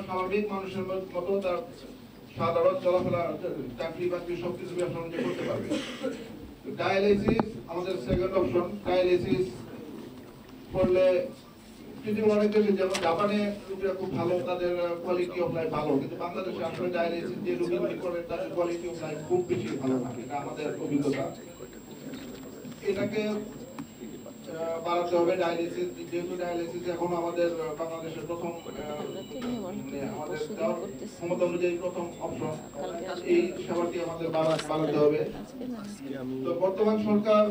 স্বাভাবিক মানুষের মতো তার সাধারণ চলাফেরা চাকরি বাকরি সবকিছু ব্যবসা বাণিজ্য করতে পারবে। ডায়ালিসিস আমাদের সেকেন্ড অপশন। ডায়ালিসিস করলে পৃথিবীর অনেক দেশে যেমন জাপানে রোগীরা খুব ভালো, তাদের কোয়ালিটি অফ লাইফ ভালো, কিন্তু বাংলাদেশে আসলে ডায়ালিসিস যে রোগীগুলি করেন তাদের কোয়ালিটি অফ লাইফ খুব বেশি ভালো না। এটা আমাদের অভিজ্ঞতা। এটাকে বাড়াতে হবে। ডায়ালিসিস, যেহেতু ডায়ালিসিস এখন আমাদের বাংলাদেশের প্রথম আমাদের ক্ষমতা অনুযায়ী প্রথম অপশন, এই সেবাটি আমাদের বাড়াতে হবে। তো বর্তমান সরকার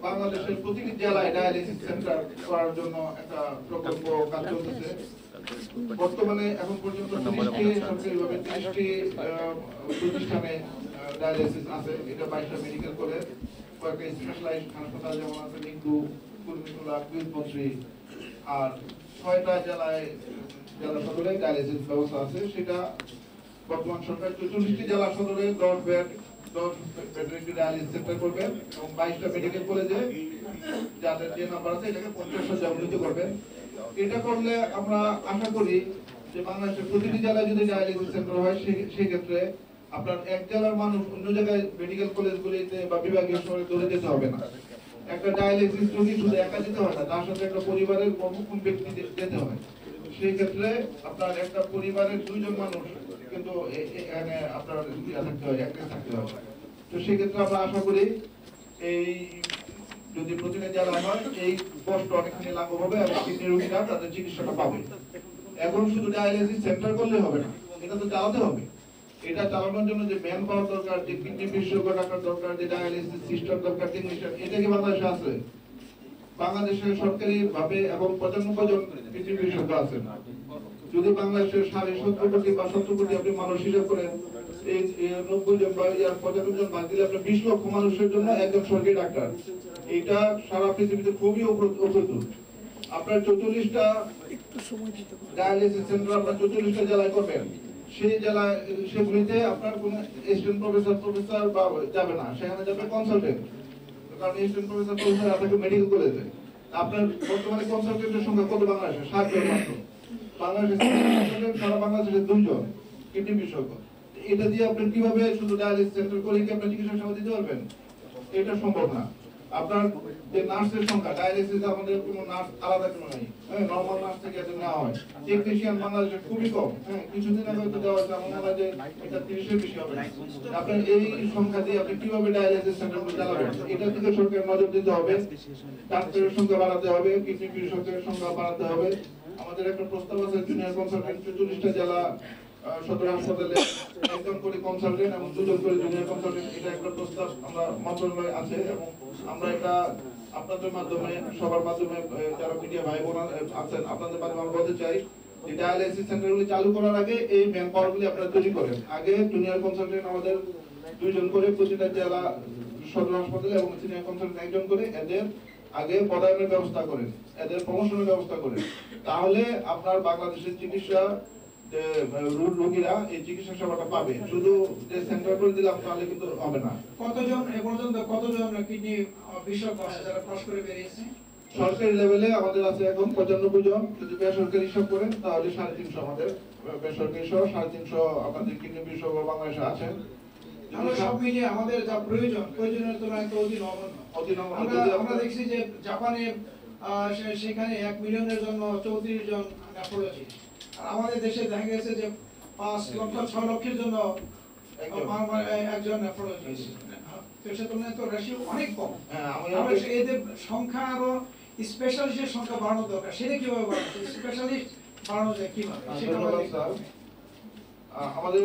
বাংলাদেশের প্রতিটি জেলায় ডায়ালিসিস সেন্টার করার জন্য একটা প্রকল্প কাজ চলতেছে। বর্তমানে এখন পর্যন্ত 30টি সরকারিভাবে 30টি প্রতিষ্ঠানে ডায়ালিসিস আছে। এটা 22টা মেডিকেল কলেজ, কয়েকটা স্পেশালাইজড হাসপাতাল যেমন আছে নিকু, কুর্মিটোলা, কুইনমন্ত্রী, আর 6টা জেলায় জেলা সদরে ডায়ালিসিস ব্যবস্থা আছে। সেটা বর্তমান সরকার 44টি জেলা সদরে 10 বেডের একটি ডায়ালিসিস সেন্টার করবে এবং 22টা মেডিকেল কলেজে যাদের যে নাম্বার আছে এটাকে 50 শয্যা উন্নীত করবে। এটা করলে আমরা আশা করি যে বাংলাদেশের প্রতিটি জেলায় যদি ডায়ালিসিস সেন্টার হয় সেই ক্ষেত্রে আপনার এক জেলার মানুষ অন্য জায়গায় মেডিকেল কলেজগুলিতে বা বিভাগীয় শহরে দৌড়ে যেতে হবে না। একটা ডায়ালিসিস রোগী শুধু একা যেতে হয় না, তার সাথে একটা পরিবারের কোন ব্যক্তি যেতে হয়। সেই ক্ষেত্রে আপনার একটা পরিবারের 2 জন মানুষ কিন্তু এখানে আপনার থাকতে হয়, একসাথে থাকতে হয়। তো সেই ক্ষেত্রে আমরা আশা করি এই যদি প্রতিটা জেলা হয় এই কষ্ট অনেকখানি লাঘব হবে এবং কিডনি রোগীরা তাদের চিকিৎসাটা পাবে। এখন শুধু ডায়ালিসিস সেন্টার করলে হবে না, এটা তো চালাতে হবে। এটা চালানোর জন্য যে ম্যান পাওয়ার দরকার, যে কিডনি বিশেষজ্ঞ ডাক্তার দরকার, যে ডায়ালিসিস সিস্টেম দরকার, টেকনিশিয়ান, এটা কি বাংলাদেশে আছে? বাংলাদেশের সরকারি ভাবে এবং 95 জন কিডনি বিশেষজ্ঞ আছেন। যদি বাংলাদেশের 70 কোটি বা 70 কোটি আপনি মানুষ হিসাব করেন, এই 90 জন বা 95 জন বাদ দিলে আপনার 20 লক্ষ মানুষের জন্য একজন সরকারি ডাক্তার। এটা সারা পৃথিবীতে খুবই অপ্রতুল। আপনার 44টা ডায়ালিসিস সেন্টার আপনার 44টা জেলায় করবেন। সেই জেলায় সেগুলিতে আপনার কোন অ্যাসিস্ট্যান্ট প্রফেসর বা যাবে না, সেখানে যাবে কনসালটেন্ট। কারণ অ্যাসিস্ট্যান্ট প্রফেসর থাকে মেডিকেল কলেজে। আপনার বর্তমানে কনসালটেন্টের সংখ্যা কত বাংলাদেশে? 7 জন মাত্র। বাংলাদেশে সারা বাংলাদেশে 2 জন কিডনি বিশেষজ্ঞ। এটা দিয়ে আপনি কিভাবে শুধু ডায়ালিসিস সেন্টার করে কি আপনি চিকিৎসা সেবা দিতে পারবেন? এটা সম্ভব না। আপনার যে নার্সের সংখ্যা, ডায়ালিসিস আমাদের কোনো নার্স আলাদা কোনো নাই, হ্যাঁ, নরমাল নার্স থেকে এটা নেওয়া হয়। টেকনিশিয়ান বাংলাদেশে খুবই কম, হ্যাঁ, কিছুদিন আগে হয়তো দেওয়া হয়েছে, আমার মনে হয় যে এটা 30-এর বেশি হবে। আপনার এই সংখ্যা দিয়ে আপনি কিভাবে ডায়ালিসিস সেন্টারগুলো চালাবেন? এটা থেকে সরকার নজর দিতে হবে। ডাক্তারের সংখ্যা বাড়াতে হবে, কিডনি বিশেষজ্ঞের সংখ্যা বাড়াতে হবে। আমাদের একটা প্রস্তাব আছে জুনিয়র কনসালটেন্ট 44টা জেলা সদর হাসপাতালে একজন করে কনসালটেন্ট এবং 2 জন করে জুনিয়র কনসালটেন্ট। এটা একটা প্রস্তাব আমরা মন্ত্রণালয়ে আছে এবং আমরা এটা আপনাদের মাধ্যমে, সবার মাধ্যমে, যারা মিডিয়া ভাই বোন আছেন আপনাদের মাধ্যমে আমরা বলতে চাই যে ডায়ালিসিস সেন্টারগুলি চালু করার আগে এই ম্যান পাওয়ারগুলি আপনারা তৈরি করেন। আগে জুনিয়র কনসালটেন্ট আমাদের 2 জন করে প্রতিটা জেলা সদর হাসপাতালে এবং সিনিয়র কনসালটেন্ট 1 জন করে এদের আগে পদায়নের ব্যবস্থা করেন, এদের প্রমোশনের ব্যবস্থা করেন। তাহলে আপনার বাংলাদেশের চিকিৎসা রোগীরা এই চিকিৎসা সেবাটা পাবে। শুধু যে সেন্টার করে দিলাম তাহলে কিন্তু হবে না। কতজন এ পর্যন্ত কতজন কিডনি বিশেষজ্ঞ আছে যারা পাস করে বেরিয়েছে? সরকারি লেভেলে আমাদের আছে এখন 95 জন। যদি বেসরকারি হিসাব করেন তাহলে 350 আমাদের বেসরকারি সহ 350 আমাদের কিডনি বিশেষজ্ঞ বাংলাদেশে আছেন। আমরা সব মিলিয়ে আমাদের যা প্রয়োজনের তুলনায় তো অতি নগণ্য। আমরা দেখছি যে জাপানে সেখানে 1 মিলিয়নের জন্য 34 জন নেফ্রোলজিস্ট, আর আমাদের দেশে দেখা গেছে যে 5 লক্ষ 6 লক্ষের জন্য একজন নেফ্রোলজিস্ট। তো সে তুলনায় তো রেশিও অনেক কম। আমরা এদের সংখ্যা আরো স্পেশালিস্টের সংখ্যা বাড়ানো দরকার। সেটা কিভাবে বাড়ানো, স্পেশালিস্ট বাড়ানো যায় কিভাবে? আমাদের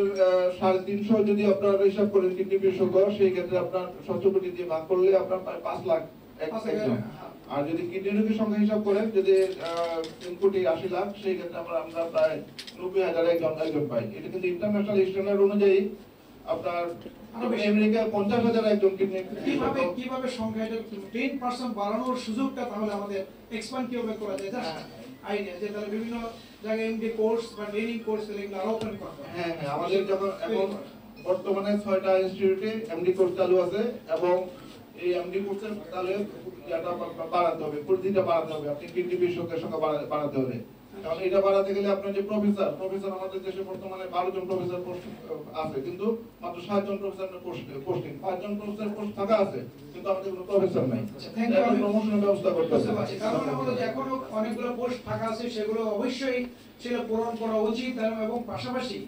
350 যদি আপনার হিসাব করেন কিডনি বিশেষজ্ঞ, সেই ক্ষেত্রে আপনার 70 কোটি দিয়ে ভাগ করলে আপনার প্রায় 5 লাখ একজন। আর যদি কিডনি রোগীর সংখ্যা হিসাব করেন যদি 3 কোটি 80 লাখ, সেই ক্ষেত্রে আমরা প্রায় 90,000 একজন পাই। এটা কিন্তু ইন্টারন্যাশনাল স্ট্যান্ডার্ড অনুযায়ী আপনার আমেরিকায় 50,000 একজন কিডনি। কিভাবে সংখ্যা এটা 10% বাড়ানোর সুযোগটা তাহলে আমাদের এক্সপ্যান্ড কিভাবে করা যায়? জাস্ট আইডিয়া যে তাহলে বিভিন্ন জায়গায় এমডি কোর্স বা ট্রেনিং কোর্স এগুলো আরো ওপেন করতে হবে। হ্যাঁ, আমাদের যখন এখন বর্তমানে 6টা ইনস্টিটিউটে এমডি কোর্স চালু আছে এবং এই এমডি কোর্সের তাহলে যেটা বাড়াতে হবে, পরিধিটা বাড়াতে হবে। আপনি কিডনি বিশেষজ্ঞের সংখ্যা বাড়াতে হবে। কারণ এটা বাড়াতে গেলে আপনার যে প্রফেসর আমাদের দেশে বর্তমানে 12 জন প্রফেসর পোস্ট আছে, কিন্তু মাত্র 7 জন প্রফেসর পোস্টিং, 5 জন প্রফেসর পোস্ট ফাঁকা আছে, কিন্তু আমাদের কোনো প্রফেসর নাই। প্রমোশনের ব্যবস্থা করতে হবে। কারণ হলো যে এখনো অনেকগুলো পোস্ট ফাঁকা আছে, সেগুলো অবশ্যই সেটা পূরণ করা উচিত। এবং পাশাপাশি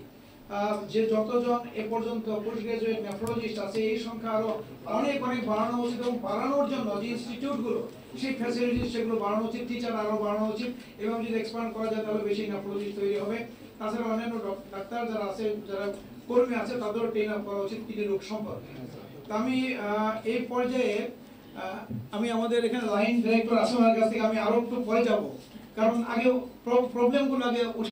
যে যতজন এ পর্যন্ত পোস্ট গ্রাজুয়েট নেফ্রোলজিস্ট আছে এই সংখ্যা আরো অনেক অনেক বাড়ানো উচিত, এবং বাড়ানোর জন্য যে ইনস্টিটিউটগুলো সেই ফ্যাসিলিটিস সেগুলো বাড়ানো উচিত, টিচার আরো বাড়ানো উচিত, এবং যদি এক্সপ্যান্ড করা যায় তাহলে বেশি নেফ্রোলজিস্ট তৈরি হবে। তাছাড়া অন্যান্য ডাক্তার যারা আছে, যারা কর্মী আছে, তাদেরও ট্রেন আপ করা উচিত কিডনি রোগ সম্পর্কে। তো আমি এই পর্যায়ে আমি আমাদের এখানে লাইন ডিরেক্টর আসমার কাছ থেকে আমি আরো একটু পরে যাব, কারণ আগে প্রবলেমগুলো আগে